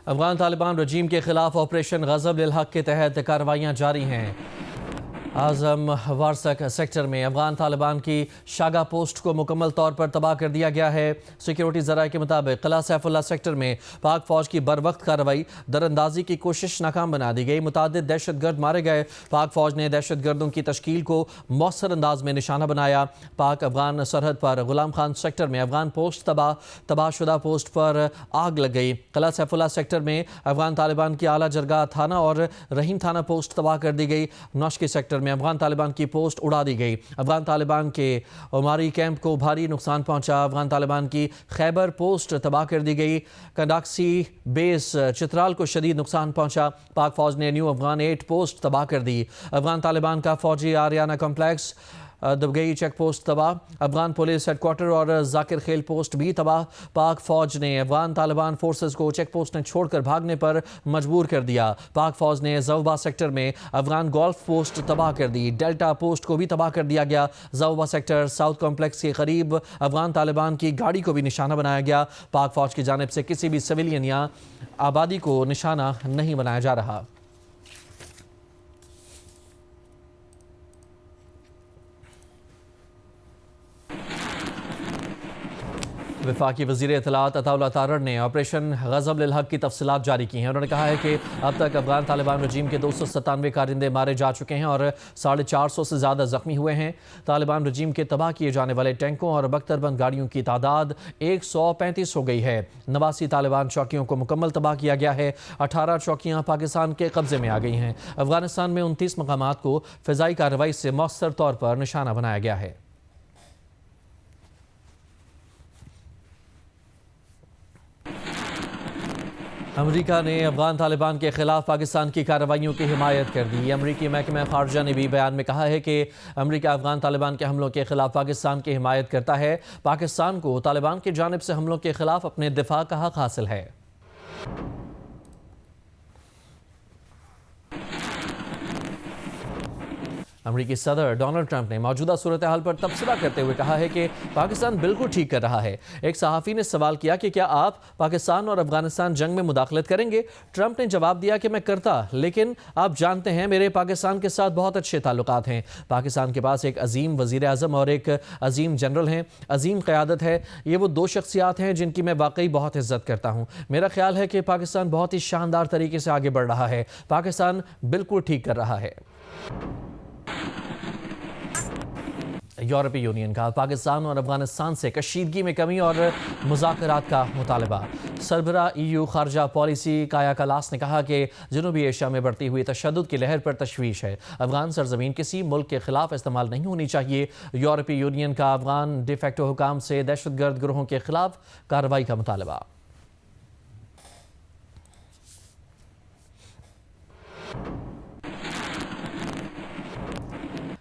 अफगान तालिबान रजीम के खिलाफ ऑपरेशन गज़ब लिल हक के तहत कार्रवाइयाँ जारी हैं। आज़म वारसक सेक्टर में अफगान तालिबान की शागा पोस्ट को मुकम्मल तौर पर तबाह कर दिया गया है। सिक्योरिटी ज़राए के मुताबिक किला सैफुल्ला सेक्टर में पाक फौज की बर वक्त कार्रवाई दरअंदाजी की कोशिश नाकाम बना दी गई। मुतादिद दहशतगर्द मारे गए। पाक फौज ने दहशतगर्दों की तश्कील को मौसर अंदाज में निशाना बनाया। पाक अफगान सरहद पर गुलाम खान सेक्टर में अफगान पोस्ट तबाहशुदा पोस्ट पर आग लग गई। किला सैफुल्ला सेक्टर में अफगान तालिबान की आला जरगा थाना और रहीम थाना पोस्ट तबाह कर दी गई। नौशकी सेक्टर में अफगान तालिबान की पोस्ट उड़ा दी गई। अफगान तालिबान के उमारी कैंप को भारी नुकसान पहुंचा। अफगान तालिबान की खैबर पोस्ट तबाह कर दी गई। कंडाक्सी बेस चित्राल को शदीद नुकसान पहुंचा। पाक फौज ने न्यू अफगान 8 पोस्ट तबाह कर दी। अफगान तालिबान का फौजी आरियाना कॉम्प्लेक्स दुबगई चेक पोस्ट तबाह। अफगान पुलिस हेडक्वार्टर और जाकिर खेल पोस्ट भी तबाह। पाक फौज ने अफगान तालिबान फोर्सेस को चेक पोस्ट में छोड़कर भागने पर मजबूर कर दिया। पाक फौज ने ज़ौबा सेक्टर में अफगान गोल्फ पोस्ट तबाह कर दी। डेल्टा पोस्ट को भी तबाह कर दिया गया। ज़ौबा सेक्टर साउथ कॉम्प्लेक्स के करीब अफगान तालिबान की गाड़ी को भी निशाना बनाया गया। पाक फौज की जानिब से किसी भी सिविलियन या आबादी को निशाना नहीं बनाया जा रहा। वफाकी वज़ीर इत्तलात अताउल्लाह तारड़ ने ऑपरेशन गज़ब लिल हक की तफसीलात जारी की हैं। उन्होंने कहा है कि अब तक अफगान तालिबान रजीम के 297 कारिंदे मारे जा चुके हैं और 450 से ज़्यादा ज़ख्मी हुए हैं। तालिबान रजीम के तबाह किए जाने वाले टैंकों और बख्तरबंद गाड़ियों की तादाद 135 हो गई है। 89 तालिबान चौकियों को मुकम्मल तबाह किया गया है। 18 चौकियाँ पाकिस्तान के कब्जे में आ गई हैं। अफगानिस्तान में 29 मकामात को फ़िज़ाई कार्रवाई से मौसर तौर पर निशाना बनाया गया है। अमरीका ने अफगान तालिबान के खिलाफ पाकिस्तान की कार्रवाइयों की हिमायत कर दी। अमरीकी महकमा खारजा ने भी बयान में कहा है कि अमरीका अफगान तालिबान के हमलों के खिलाफ पाकिस्तान की हिमायत करता है। पाकिस्तान को तालिबान की जानिब से हमलों के खिलाफ अपने दिफा का हक हासिल है। अमरीकी सदर डोनाल्ड ट्रंप ने मौजूदा सूरत हाल पर तबसरा करते हुए कहा है कि पाकिस्तान बिल्कुल ठीक कर रहा है। एक सहाफ़ी ने सवाल किया कि क्या आप पाकिस्तान और अफगानिस्तान जंग में मुदाखलत करेंगे? ट्रंप ने जवाब दिया कि मैं करता, लेकिन आप जानते हैं मेरे पाकिस्तान के साथ बहुत अच्छे ताल्लुकात हैं। पाकिस्तान के पास एक अजीम वज़ीर आज़म और एक अजीम जनरल हैं। अजीम क़यादत है। ये वो दो शख्सियात हैं जिनकी मैं वाकई बहुत इज़्ज़त करता हूँ। मेरा ख्याल है कि पाकिस्तान बहुत ही शानदार तरीके से आगे बढ़ रहा है। पाकिस्तान बिल्कुल ठीक कर रहा है। यूरोपीय यूनियन का पाकिस्तान और अफगानिस्तान से कशीदगी में कमी और मुज़ाकरात का मुतालबा। सरबरा EU खारजा पॉलिसी काया कलास ने कहा कि जनूबी एशिया में बढ़ती हुई तशद्दुद की लहर पर तशवीश है। अफगान सरजमीन किसी मुल्क के खिलाफ इस्तेमाल नहीं होनी चाहिए। यूरोपीय यूनियन का अफगान डिफेक्टो हुकाम से दहशतगर्द गिरोहों के खिलाफ कार्रवाई का मुतालबा।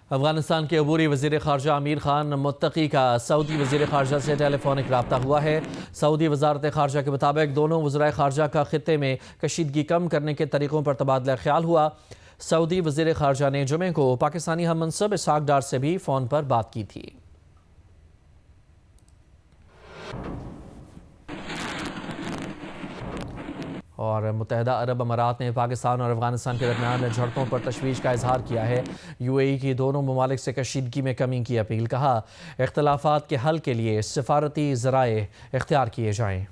अफगानिस्तान के अबूरी वज़ीर ख़ारजा अमीर खान मुत्तकी का सऊदी वज़ीर ख़ारजा से टेलीफोनिक रब्ता हुआ है। सऊदी वज़ारत ख़ारजा के मुताबिक दोनों वज़राए ख़ारजा का ख़ित्ते में कशीदगी कम करने के तरीक़ों पर तबादला ख्याल हुआ। सऊदी वज़ीर ख़ारजा ने जुमे को पाकिस्तानी हम मनसब इसहाक डार से भी फ़ोन पर बात की थी। और मुत्तहिदा अरब अमारात ने पाकिस्तान और अफगानिस्तान के दरमियान झड़पों पर तशवीश का इजहार किया है। UAE की दोनों ममालिक से कशीदगी में कमी की अपील। कहा इख्तलाफात के हल के लिए सिफारती ज़राए इख्तियार किए जाएँ।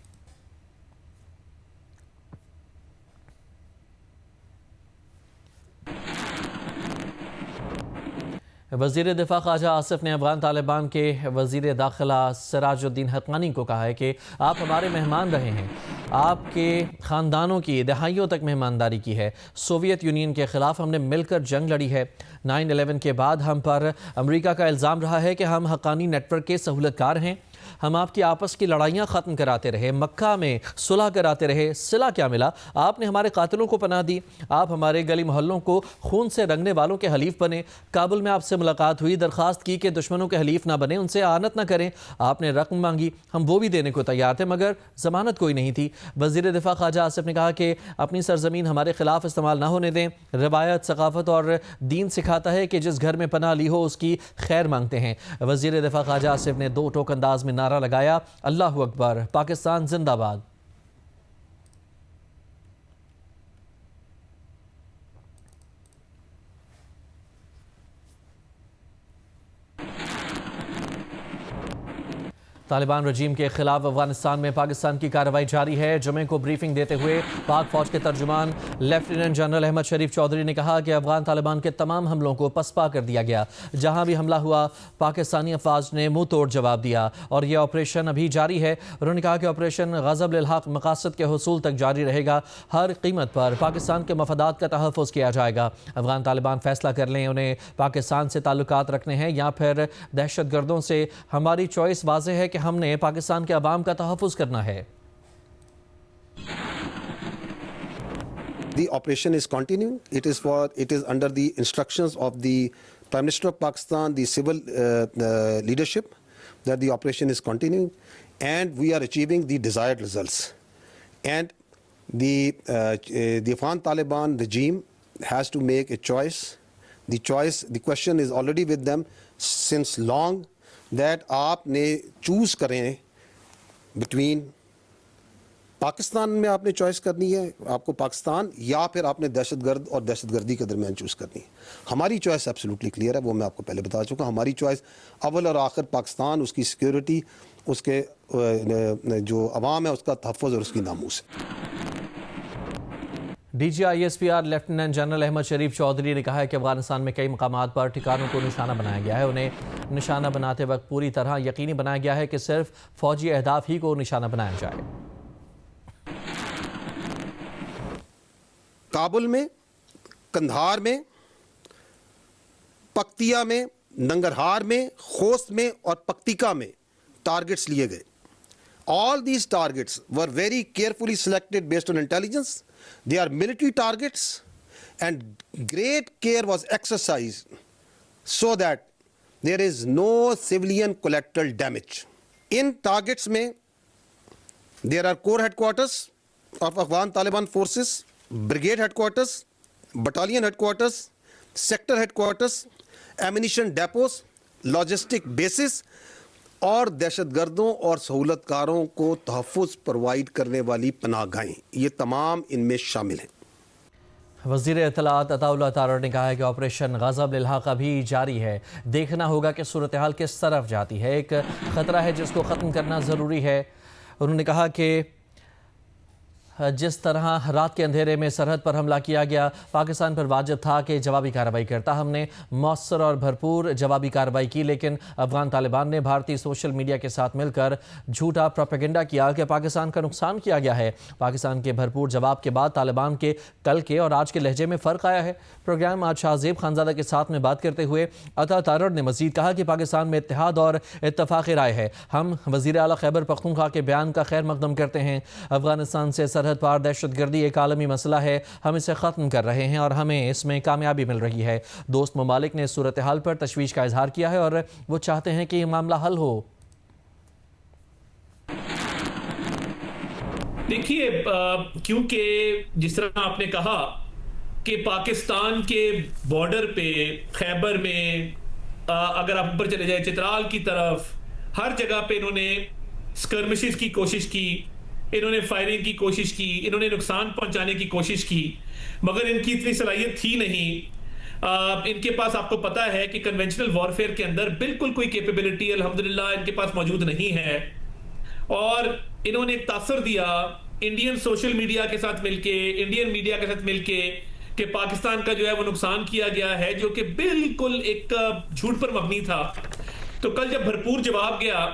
वज़ीर दिफा ख्वाजा आसिफ ने अफगान तालिबान के वज़ीर दाखिला सिराजुद्दीन हक्कानी को कहा है कि आप हमारे मेहमान रहे हैं। आपके ख़ानदानों की दहाइयों तक मेहमानदारी की है। सोवियत यूनियन के ख़िलाफ़ हमने मिलकर जंग लड़ी है। 9/11 के बाद हम पर अमरीका का इल्ज़ाम रहा है कि हम हक्कानी नेटवर्क के सहूलतकार हैं। हम आपकी आपस की लड़ाइयाँ ख़त्म कराते रहे, मक्का में सुलह कराते रहे। सिला क्या मिला? आपने हमारे कातिलों को पनाह दी। आप हमारे गली मोहल्लों को खून से रंगने वालों के हलीफ बने। काबुल में आपसे मुलाकात हुई, दरख्वास्त की कि दुश्मनों के हलीफ ना बने, उनसे आनत ना करें। आपने रकम मांगी, हम वो भी देने को तैयार थे, मगर ज़मानत कोई नहीं थी। वज़ीर दिफा ख्वाजा आसिफ ने कहा कि अपनी सरजमीन हमारे खिलाफ इस्तेमाल ना होने दें। रवायत, सकाफत और दीन सिखाता है कि जिस घर में पनाह ली हो उसकी खैर मांगते हैं। वज़ीर दिफा ख्वाजा आसिफ ने 2 टोक अंदाज में नारा लगाया, अल्लाहु अकबर, पाकिस्तान जिंदाबाद। तालिबान रजीम के खिलाफ अफगानिस्तान में पाकिस्तान की कार्रवाई जारी है। जुमे को ब्रीफिंग देते हुए पाक फौज के तर्जुमान लेफ्टिनेंट जनरल अहमद शरीफ चौधरी ने कहा कि अफगान तालिबान के तमाम हमलों को पसपा कर दिया गया। जहां भी हमला हुआ पाकिस्तानी अफवाज ने मुंह तोड़ जवाब दिया और यह ऑपरेशन अभी जारी है। उन्होंने कहा कि ऑपरेशन गज़ब लिल हक़ मक़ासद के हुसूल तक जारी रहेगा। हर कीमत पर पाकिस्तान के मफादात का तहफ़्फ़ुज़ किया जाएगा। अफगान तालिबान फैसला कर लें उन्हें पाकिस्तान से ताल्लुकात रखने हैं या फिर दहशत गर्दों से। हमारी चॉइस वाज़ेह है कि हमने पाकिस्तान के अवाम का तहफ़्फ़ुज़ करना है। The operation is continuing. It is under the instructions of the Prime Minister of Pakistan, the civil leadership, that the operation is continuing, and we are achieving the desired results. And the Afghan Taliban regime has to make a choice. The question is already with them since long, that आपने choose करें between Pakistan में आपने choice करनी है, आपको पाकिस्तान, या फिर आपने दहशतगर्द और दहशतगर्दी के दरमियान चूज करनी है। हमारी चॉइस एब्सोल्युटली क्लियर है, वो मैं आपको पहले बता चुका। हमारी चॉइस अव्वल और आखिर पाकिस्तान, उसकी सिक्योरिटी, उसके जो अवाम है उसका तहफ़्फ़ुज़ और उसकी नामूस है। DGISPR लेफ्टिनेंट जनरल अहमद शरीफ चौधरी ने कहा है कि अफगानिस्तान में कई मकामात पर ठिकानों को निशाना बनाया गया है। उन्हें निशाना बनाते वक्त पूरी तरह यकीनी बनाया गया है कि सिर्फ फौजी अहदाफ ही को निशाना बनाया जाए। काबुल में, कंधार में, पक्तिया में, नंगरहार में, खोस्त में और पक्तिका में टारगेट्स लिए गए। All these targets were very carefully selected based on intelligence. They are military targets, and great care was exercised so that there is no civilian collateral damage. In targets में there are core headquarters of Afghan Taliban forces, brigade headquarters, battalion headquarters, sector headquarters, ammunition depots, logistic bases और दहशतगर्दों और सहूलतकारों को तहफ़्फ़ुज़ provide करने वाली पनाहगाहें, ये तमाम इनमें शामिल हैं। वज़ीर इत्तलात अताउल्लाह तारड़ ने कहा है कि ऑपरेशन गज़ब लिल हक़ अभी जारी है। देखना होगा कि सूरत हाल किस तरफ जाती है। एक ख़तरा है जिसको ख़त्म करना ज़रूरी है। उन्होंने कहा कि जिस तरह रात के अंधेरे में सरहद पर हमला किया गया, पाकिस्तान पर वाजिब था कि जवाबी कार्रवाई करता। हमने मौसर और भरपूर जवाबी कार्रवाई की, लेकिन अफगान तालिबान ने भारतीय सोशल मीडिया के साथ मिलकर झूठा प्रोपेगेंडा किया कि पाकिस्तान का नुकसान किया गया है। पाकिस्तान के भरपूर जवाब के बाद तालिबान के कल के और आज के लहजे में फ़र्क आया है। प्रोग्राम आज शाहजेब खानज़ादा के साथ में बात करते हुए अता तारड़ ने मज़ीद कहा कि पाकिस्तान में इत्तेहाद और इत्तफ़ाक़ राय है। हम वज़ीर आला खैबर पख्तूनख्वा के बयान का खैर मकदम करते हैं। अफगानिस्तान से सरहद पार दहशतगर्दी एक आलमी मसला है, हम इसे ख़त्म कर रहे हैं और हमें इसमें कामयाबी मिल रही है। दोस्त ममालिक ने सूरत हाल पर तशवीश का इजहार किया है और वो चाहते हैं कि ये मामला हल हो। देखिए, क्योंकि जिस तरह आपने कहा कि पाकिस्तान के बॉर्डर पे खैबर में, अगर आप ऊपर चले जाए चित्राल की तरफ, हर जगह पे इन्होंने स्कर्मिशेस की कोशिश की, इन्होंने फायरिंग की कोशिश की, इन्होंने नुकसान पहुंचाने की कोशिश की, मगर इनकी इतनी सलाहियत थी नहीं। इनके पास, आपको पता है कि कन्वेंशनल वॉरफेयर के अंदर बिल्कुल कोई कैपेबिलिटी अल्हम्दुलिल्लाह इनके पास मौजूद नहीं है। और इन्होंने एक तासर दिया इंडियन सोशल मीडिया के साथ मिलके, इंडियन मीडिया के साथ मिलके, कि पाकिस्तान का जो है वो नुकसान किया गया है, जो कि बिल्कुल एक झूठ पर मबनी था। तो कल जब भरपूर जवाब गया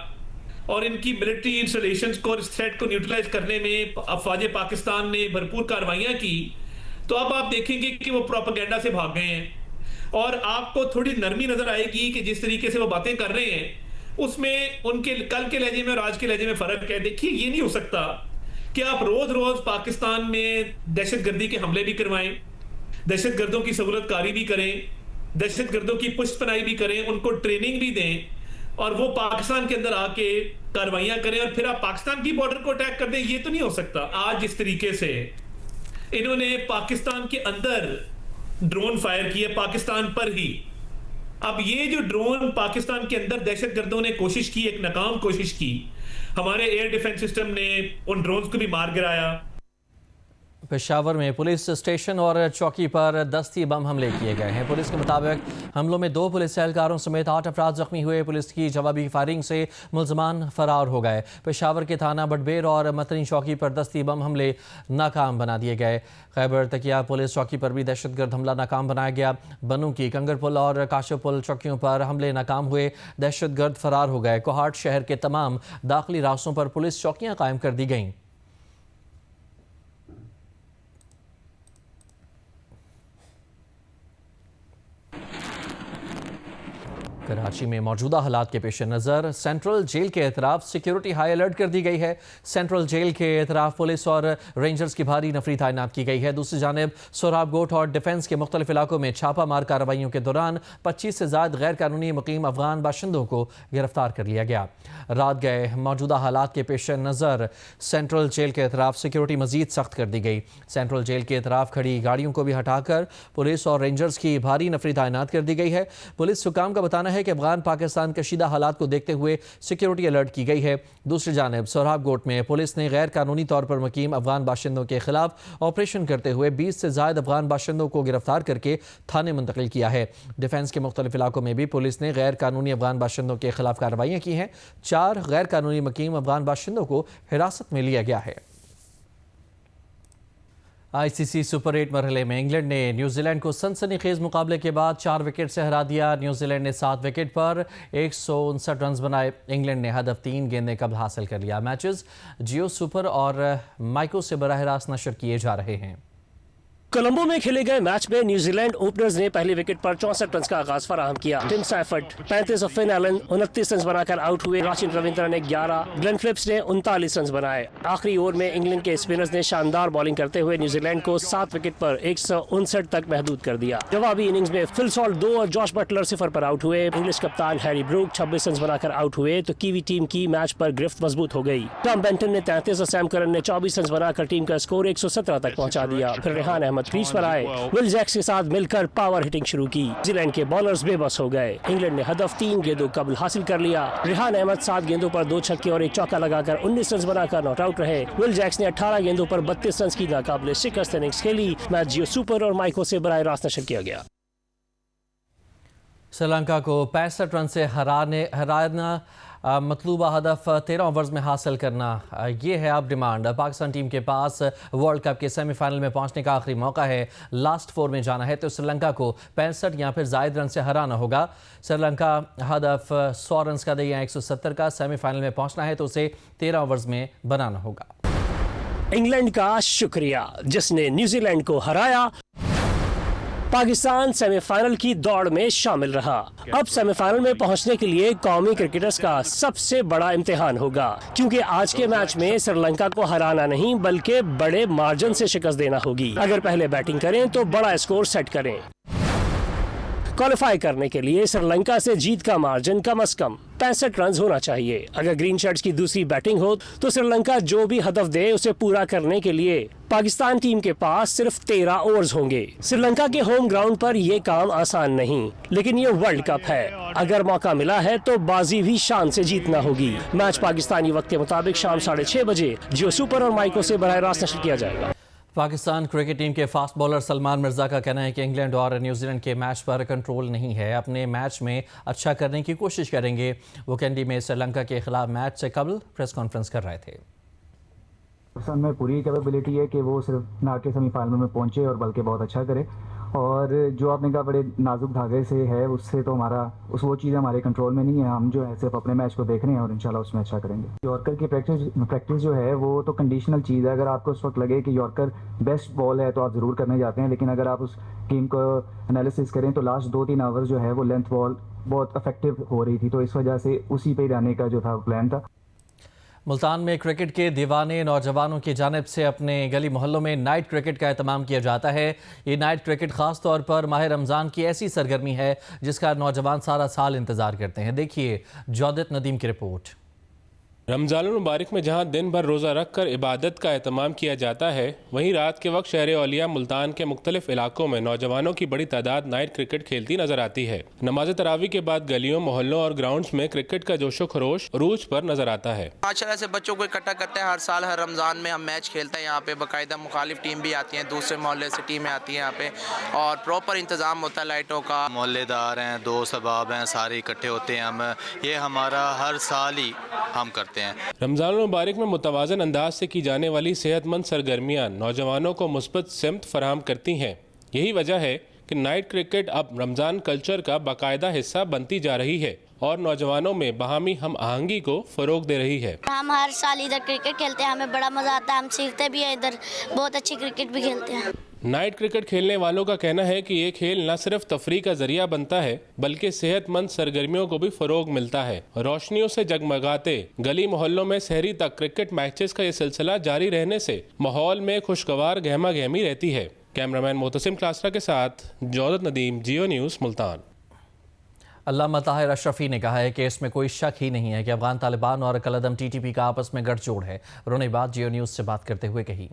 और इनकी मिलिट्री इंस्टॉलेशंस को, इस थ्रेट को न्यूट्रलाइज करने में अफवाज पाकिस्तान ने भरपूर कार्रवाइयां की, तो अब आप देखेंगे कि वो प्रोपेगेंडा से भाग गए हैं और आपको थोड़ी नरमी नजर आएगी कि जिस तरीके से वो बातें कर रहे हैं उसमें उनके कल के लहजे में और आज के लहजे में फर्क है। देखिए, ये नहीं हो सकता कि आप रोज रोज पाकिस्तान में दहशतगर्दी के हमले भी करवाएं, दहशतगर्दों की सहूलतकारी भी करें, दहशतगर्दों की पुष्टपनाही भी करें, उनको ट्रेनिंग भी दें और वो पाकिस्तान के अंदर आके कार्रवाइयां करें और फिर आप पाकिस्तान की बॉर्डर को अटैक कर दें। ये तो नहीं हो सकता। आज जिस तरीके से इन्होंने पाकिस्तान के अंदर ड्रोन फायर किए, पाकिस्तान पर ही, अब ये जो ड्रोन पाकिस्तान के अंदर दहशतगर्दों ने कोशिश की, एक नाकाम कोशिश की, हमारे एयर डिफेंस सिस्टम ने उन ड्रोन्स को भी मार गिराया। पेशावर में पुलिस स्टेशन और चौकी पर दस्ती बम हमले किए गए हैं। पुलिस के मुताबिक हमलों में 2 पुलिस एहलकारों समेत 8 अफराद जख्मी हुए। पुलिस की जवाबी फायरिंग से मुलजमान फरार हो गए। पेशावर के थाना बटबेर और मतनी चौकी पर दस्ती बम हमले नाकाम बना दिए गए। खैबर तकिया पुलिस चौकी पर भी दहशतगर्द हमला नाकाम बनाया गया। बनू की कंगरपुल और काशोपुल चौकियों पर हमले नाकाम हुए। दहशतगर्द फरार हो गए। कोहाट शहर के तमाम दाखिली रास्तों पर पुलिस चौकियां कायम कर दी गईं। कराची में मौजूदा हालात के पेश नज़र सेंट्रल जेल के एतराफ सिक्योरिटी हाई अलर्ट कर दी गई है। सेंट्रल जेल के एतराफ पुलिस और रेंजर्स की भारी नफरी तैनात की गई है। दूसरी जानिब सोराब गोट और डिफेंस के मुख्तलिफ इलाकों में छापा मार कार्रवाइयों के दौरान 25 से ज़ायद गैर कानूनी मुकीम अफगान बाशिंदों को गिरफ्तार कर लिया गया। रात गए मौजूदा हालात के पेश नज़र सेंट्रल जेल के एतराफ सिक्योरिटी मजीद सख्त कर दी गई। सेंट्रल जेल के एतराफ खड़ी गाड़ियों को भी हटाकर पुलिस और रेंजर्स की भारी नफरी तैनात कर दी गई है। पुलिस हुकाम का बताना है कि अफगान पाकिस्तान कशीदा हालात को देखते हुए सिक्योरिटी अलर्ट की गई है। दूसरी जानिब सोराब गोट में पुलिस ने गैर कानूनी तौर पर मुकीम अफगान बाशिंदों के खिलाफ ऑपरेशन करते हुए 20 से ज़ायद अफगान बाशिंदों को गिरफ्तार करके थाने मुंतकिल किया है। डिफेंस के मुख्तलिफ इलाकों में भी पुलिस ने गैर कानूनी अफगान बाशिंदों के खिलाफ कार्रवाइयाँ की हैं। 4 गैर कानूनी मुकीम अफगान बाशिंदों को हिरासत में लिया गया है। आईसीसी सुपर 8 मरहले में इंग्लैंड ने न्यूजीलैंड को सनसनीखेज मुकाबले के बाद 4 विकेट से हरा दिया। न्यूजीलैंड ने 7 विकेट पर 159 रन बनाए। इंग्लैंड ने हदफ 3 गेंदें कबल हासिल कर लिया। मैचेस जियो सुपर और माइको से बराह रास्त नशर किए जा रहे हैं। कोलंबो में खेले गए मैच में न्यूजीलैंड ओपनर्स ने पहले विकेट पर 64 रन का आगाज फराहम किया। टिम सैफर्ड 35 और फिन एलन 29 रन बनाकर आउट हुए। राशिन रविंद्र ने 11, ग्लेन फिलिप्स ने 39 रन बनाए। आखिरी ओवर में इंग्लैंड के स्पिनर्स ने शानदार बॉलिंग करते हुए न्यूजीलैंड को 7 विकेट पर 159 तक महदूद कर दिया। जवाबी इनिंग्स में फिल सॉल्ट 2 और जॉश बटलर 0 पर आउट हुए। इंग्लिश कप्तान हैरी ब्रूक 26 रन बनाकर आउट हुए तो कीवी टीम की मैच पर गिरफ्त मजबूत हो गई। टॉम बेंटन ने 33 और सैम करन ने 24 रन बनाकर टीम का स्कोर 117 तक पहुंचा दिया। फिर रेहान अहमद क्रीज पर आए। विल जैक्स के साथ मिलकर पावर हिटिंग शुरू की। न्यूजीलैंड के बॉलर्स बेबस हो गए। इंग्लैंड ने हदफ 3 गेंदों कबल हासिल कर लिया। रेहान अहमद 7 गेंदों पर 2 छक्के और 1 चौका लगाकर 19 रन बनाकर नॉट आउट रहे। विल जैक्स ने 18 गेंदों पर 32 रन की नाकाबिले शिकस्त इनिंग्स खेली। मैच जियो सुपर और माइको से बराह रास्त नशर किया गया। श्रीलंका को 65 रन से हराना मतलूबा हदफ 13 ओवर्स में हासिल करना, ये है अब डिमांड। पाकिस्तान टीम के पास वर्ल्ड कप के सेमीफाइनल में पहुंचने का आखिरी मौका है। लास्ट 4 में जाना है तो श्रीलंका को 65 या फिर जायद रन से हराना होगा। श्रीलंका हदफ 100 रन का दे या 170 का सेमीफाइनल में पहुंचना है तो उसे 13 ओवर्स में बनाना होगा। इंग्लैंड का शुक्रिया जिसने न्यूजीलैंड को हराया। पाकिस्तान सेमीफाइनल की दौड़ में शामिल रहा। अब सेमीफाइनल में पहुंचने के लिए कौमी क्रिकेटर्स का सबसे बड़ा इम्तिहान होगा, क्योंकि आज के मैच में श्रीलंका को हराना नहीं बल्कि बड़े मार्जिन से शिकस्त देना होगी। अगर पहले बैटिंग करें तो बड़ा स्कोर सेट करें। क्वालिफाई करने के लिए श्रीलंका से जीत का मार्जिन कम से कम 65 रन होना चाहिए। अगर ग्रीन शर्ट्स की दूसरी बैटिंग हो तो श्रीलंका जो भी हदफ दे उसे पूरा करने के लिए पाकिस्तान टीम के पास सिर्फ 13 ओवर्स होंगे। श्रीलंका के होम ग्राउंड पर यह काम आसान नहीं, लेकिन ये वर्ल्ड कप है। अगर मौका मिला है तो बाजी भी शान से जीतना होगी। मैच पाकिस्तानी वक्त के मुताबिक शाम 6:30 बजे जियो सुपर और माइको से बराह रास्त नशर किया जाएगा। पाकिस्तान क्रिकेट टीम के फास्ट बॉलर सलमान मिर्जा का कहना है कि इंग्लैंड और न्यूजीलैंड के मैच पर कंट्रोल नहीं है। अपने मैच में अच्छा करने की कोशिश करेंगे। वो कैंडी में श्रीलंका के खिलाफ मैच से कबल प्रेस कॉन्फ्रेंस कर रहे थे। पाकिस्तान में पूरी कैपेबिलिटी है कि वो सिर्फ ना के सेमीफाइनल में पहुंचे और बल्कि बहुत अच्छा करे। और जो आपने कहा बड़े नाजुक धागे से है, उससे तो वो चीज़ हमारे कंट्रोल में नहीं है। हम जो है सिर्फ अपने मैच को देख रहे हैं और इंशाल्लाह उसमें अच्छा करेंगे। यॉर्कर की प्रैक्टिस जो है वो तो कंडीशनल चीज़ है। अगर आपको उस वक्त लगे कि यॉर्कर बेस्ट बॉल है तो आप ज़रूर करने जाते हैं, लेकिन अगर आप उस टीम को एनालिसिस करें तो लास्ट 2-3 आवर्स जो है वो लेंथ बॉल बहुत इफेक्टिव हो रही थी, तो इस वजह से उसी पे जाने का जो था प्लान था। मुल्तान में क्रिकेट के दीवाने नौजवानों की जानिब से अपने गली मोहल्लों में नाइट क्रिकेट का एहतमाम किया जाता है। ये नाइट क्रिकेट ख़ास तौर पर माह रमज़ान की ऐसी सरगर्मी है जिसका नौजवान सारा साल इंतज़ार करते हैं। देखिए जौदत नदीम की रिपोर्ट। रमज़ान मुबारक में जहां दिन भर रोज़ा रखकर इबादत का एहतमाम किया जाता है, वहीं रात के वक्त शहर औलिया मुल्तान के मुख्तलिफ इलाकों में नौजवानों की बड़ी तादाद नाइट क्रिकेट खेलती नजर आती है। नमाज तरावी के बाद गलियों, मोहल्लों और ग्राउंड्स में क्रिकेट का जोशो खरोश अरूज पर नजर आता है। माशाल्लाह से बच्चों को इकट्ठा करते हैं। हर साल हर रमज़ान में हम मैच खेलते हैं। यहाँ पे बाकायदा मुखालिफ टीम भी आती हैं, दूसरे मोहल्ले से टीमें आती हैं यहाँ पे, और प्रॉपर इंतज़ाम होता है लाइटों का। मोहल्लेदार हैं, दोस्त अहबाब हैं, सारे इकट्ठे होते हैं। हम ये हमारा हर साल ही हम करते हैं। रमज़ान मुबारक में मुतवाज़न अंदाज से की जाने वाली सेहतमंद सरगर्मियाँ नौजवानों को मुस्बत सिमत फराहम करती हैं। यही वजह है कि नाइट क्रिकेट अब रमज़ान कल्चर का बाकायदा हिस्सा बनती जा रही है और नौजवानों में बाहमी हम आहंगी को फ़रोग दे रही है। हम हर साल इधर क्रिकेट खेलते हैं, हमें बड़ा मज़ा आता है, हम सीखते भी हैं, इधर बहुत अच्छी क्रिकेट भी खेलते हैं। नाइट क्रिकेट खेलने वालों का कहना है कि ये खेल न सिर्फ तफरीह का जरिया बनता है, बल्कि सेहतमंद सरगर्मियों को भी फ़रोग मिलता है। रोशनियों से जगमगाते गली मोहल्लों में सहरी तक क्रिकेट मैचेस का ये सिलसिला जारी रहने से माहौल में खुशगवार गहमा गहमी रहती है। कैमरामैन मोतसिम क्लासरा के साथ जौदत नदीम, जियो न्यूज़, मुल्तान। अल्लामा ताहिर अशरफी ने कहा है कि इसमें कोई शक ही नहीं है कि अफगान तालिबान और कलअदम TTP का आपस में गठजोड़ है। उन्होंने बात जियो न्यूज़ से बात करते हुए कही,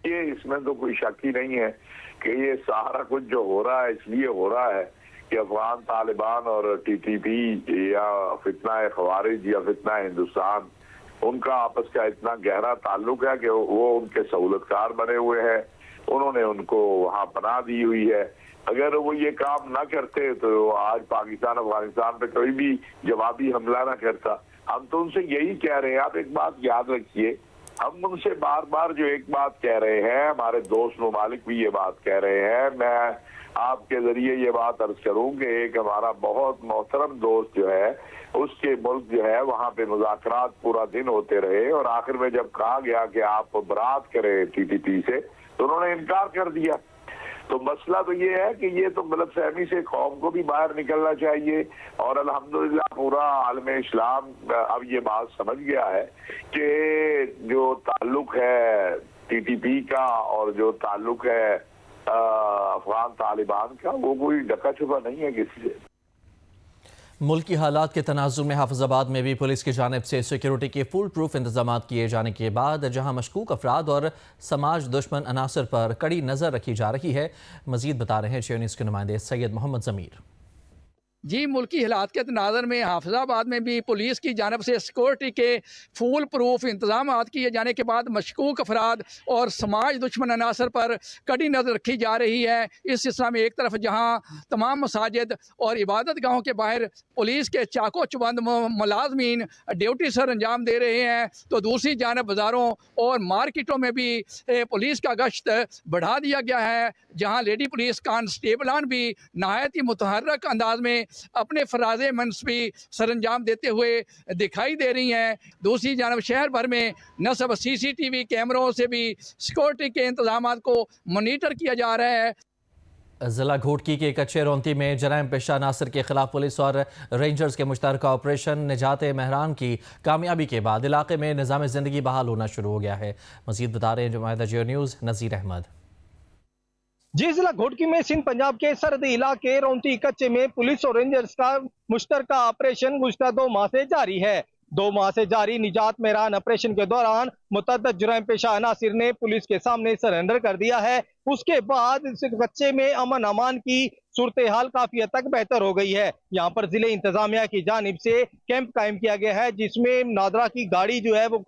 ये इसमें तो कोई शक ही नहीं है कि ये सारा कुछ जो हो रहा है इसलिए हो रहा है कि अफगान तालिबान और TTP या फितना खवारिज या फितना हिंदुस्तान, उनका आपस का इतना गहरा ताल्लुक है कि वो उनके सहूलतकार बने हुए हैं। उन्होंने उनको वहाँ पनाह दी हुई है। अगर वो ये काम ना करते तो आज पाकिस्तान अफगानिस्तान पे कोई भी जवाबी हमला ना करता। हम तो उनसे यही कह रहे हैं। आप एक बात याद रखिए, हम उनसे बार बार जो एक बात कह रहे हैं, हमारे दोस्त ममालिक भी ये बात कह रहे हैं। मैं आपके जरिए ये बात अर्ज करूं कि एक हमारा बहुत मोहतरम दोस्त जो है, उसके मुल्क जो है वहाँ पे मुज़ाकरात पूरा दिन होते रहे और आखिर में जब कहा गया कि आप बरात करें TTP से, तो उन्होंने इनकार कर दिया। तो मसला तो ये है कि ये तो गलतफहमी से कौम को भी बाहर निकलना चाहिए और अल्हम्दुलिल्लाह पूरा आलम इस्लाम अब ये बात समझ गया है कि जो ताल्लुक है TTP का और जो ताल्लुक है अफगान तालिबान का, वो कोई ढका छुपा नहीं है किसी से। मुल्क की हालात के तनाजुर में हाफिजाबाद में भी पुलिस की जानिब से सिक्योरिटी के फुल प्रूफ इंतजाम किए जाने के बाद जहां मशकूक अफराद और समाज दुश्मन अनासर पर कड़ी नज़र रखी जा रही है। मजीद बता रहे हैं जियो न्यूज़ के नुमाइंदे सैयद मोहम्मद ज़मीर। जी, मुल्की हालात के तनाज़र में हाफिजाबाद में भी पुलिस की जानब से सिक्योरिटी के फुल प्रूफ इंतजाम किए जाने के बाद मशकूक अफराद और समाज दुश्मन अनासर पर कड़ी नज़र रखी जा रही है। इस सिलसिले में एक तरफ जहां तमाम मसाजिद और इबादत गाहों के बाहर पुलिस के चाको चुबंद मुलाजमीन ड्यूटी सर अंजाम दे रहे हैं, तो दूसरी जानब बाज़ारों और मार्केटों में भी पुलिस का गश्त बढ़ा दिया गया है, जहाँ लेडी पुलिस कांस्टेबलान भी नहायत ही मुतहर्रक अंदाज में अपने फराज़े मनसबी सरंजाम देते हुए दिखाई दे रही हैं। दूसरी जानब शहर भर में न सिर्फ CCTV कैमरों से भी सिक्योरिटी के इंतजाम को मॉनिटर किया जा रहा है। ज़िला घोटकी के कच्चे रोंती में जराइम पेशा नासिर के खिलाफ पुलिस और रेंजर्स के मुश्तरका ऑपरेशन निजात महरान की कामयाबी के बाद इलाके में निज़ाम ज़िंदगी बहाल होना शुरू हो गया है। मज़ीद बता रहे हैं नुमाइंदा जियो न्यूज़ नज़ीर अहमद। जी, जिला घोटकी में सिंध पंजाब के सरहदी इलाके रोंती कच्चे में पुलिस और रेंजर्स का मुश्तरका ऑपरेशन गुज़श्ता 2 माह से जारी है। 2 माह से जारी निजात मेहरान ऑपरेशन के दौरान मुतअद्दिद जुराइम पेशा अनासिर ने पुलिस के सामने सरेंडर कर दिया है। उसके बाद इस कच्चे में अमन अमान की सूरत हाल काफी हद तक बेहतर हो गई है। यहाँ पर जिले इंतजामिया की जानिब से कैंप कायम किया गया है, जिसमें नादरा की गाड़ी जो है वो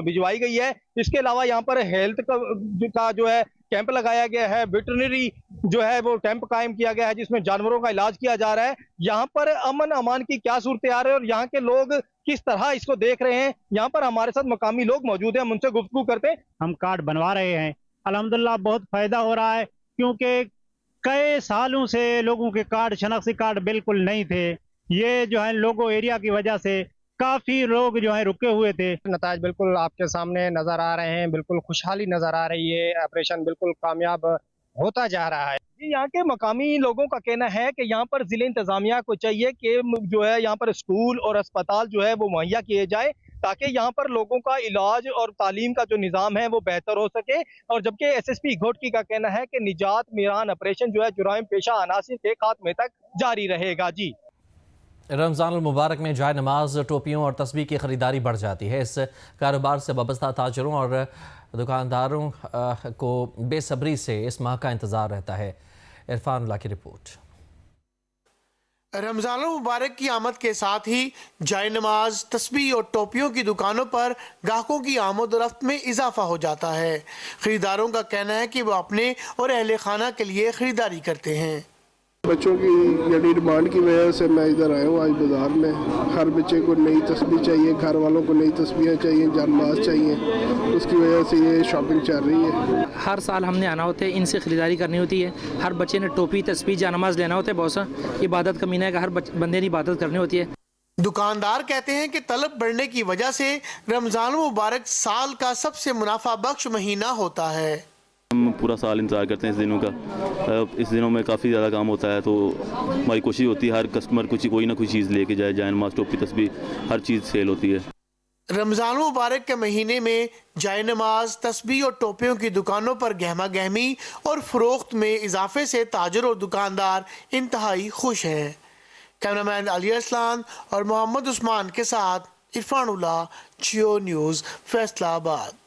भिजवाई गई है। इसके अलावा यहाँ पर हेल्थ का जो है कैंप लगाया गया है, वेटरनरी जो है वो कैंप कायम किया गया है, जिसमें जानवरों का इलाज किया जा रहा है। यहाँ पर अमन अमान की क्या सूरत हाल है और यहाँ के लोग किस तरह इसको देख रहे हैं, यहाँ पर हमारे साथ मकामी लोग मौजूद हैं, हम उनसे गुफ्तगू करते हैं। हम कार्ड बनवा रहे हैं, अल्हम्दुलिल्लाह बहुत फायदा हो रहा है, क्योंकि कई सालों से लोगों के कार्ड, शनाख्ती कार्ड बिल्कुल नहीं थे। ये जो है लोगो एरिया की वजह से काफी लोग जो है रुके हुए थे। नताज बिल्कुल आपके सामने नजर आ रहे हैं, बिल्कुल खुशहाली नजर आ रही है, ऑपरेशन बिल्कुल कामयाब होता जा रहा है। यहाँ के मकामी लोगों का कहना है कि यहाँ पर जिले इंतजामिया को चाहिए कि जो है यहाँ पर स्कूल और अस्पताल जो है वो मुहैया किए जाए, ताकि यहाँ पर लोगों का इलाज और तालीम का जो निज़ाम है वो बेहतर हो सके। और जबकि SSP घोटकी का कहना है कि निजात मेहरान ऑपरेशन जो है जुराइम पेशा अनासिर के खात्मे तक जारी रहेगा। जी, रमज़ान मुबारक में जाए नमाज, टोपियों और तस्बीह की ख़रीदारी बढ़ जाती है। इस कारोबार से वाबस्ता ताजरों और दुकानदारों को बेसब्री से इस माह का इंतज़ार रहता है। इरफान उल्लाह की रिपोर्ट। रमज़ान मुबारक की आमद के साथ ही जाए नमाज, तस्बीह और टोपियों की दुकानों पर ग्राहकों की आमद और रफ्त में इजाफा हो जाता है। खरीदारों का कहना है कि वो अपने और अहले खाना के लिए खरीदारी करते हैं। बच्चों की यानी डिमांड की वजह से मैं इधर आया हूँ आज बाज़ार में। हर बच्चे को नई तस्बीह चाहिए, घर वालों को नई तस्बीहें चाहिए, जानमाज चाहिए, उसकी वजह से ये शॉपिंग चल रही है। हर साल हमने आना होता है, इनसे ख़रीदारी करनी होती है। हर बच्चे ने टोपी, तस्बीह, जानमाज लेना होता है। बहुत सा इबादत का महीना है, हर बंदे ने इबादत करनी होती है। दुकानदार कहते हैं कि तलब बढ़ने की वजह से रमज़ान मुबारक साल का सबसे मुनाफा बख्श महीना होता है। हम पूरा साल इंतज़ार करते हैं इस दिनों का। इस दिनों में काफ़ी ज़्यादा काम होता है, तो हमारी कोशिश होती है हर कस्टमर कोई ना कोई चीज़ लेके जाए। जानमाज, टोपी, तस्बीह हर चीज़ सेल होती है। रमज़ान मुबारक के महीने में जाए नमाज, तस्बीह और टोपियों की दुकानों पर गहमा गहमी और फ़रोख्त में इजाफे से ताजर और दुकानदार इंतहाई खुश हैं। कैमरामैन अली असलान और मोहम्मद उस्मान के साथ इरफान उल्लाह, जियो न्यूज़, फैसलाबाद।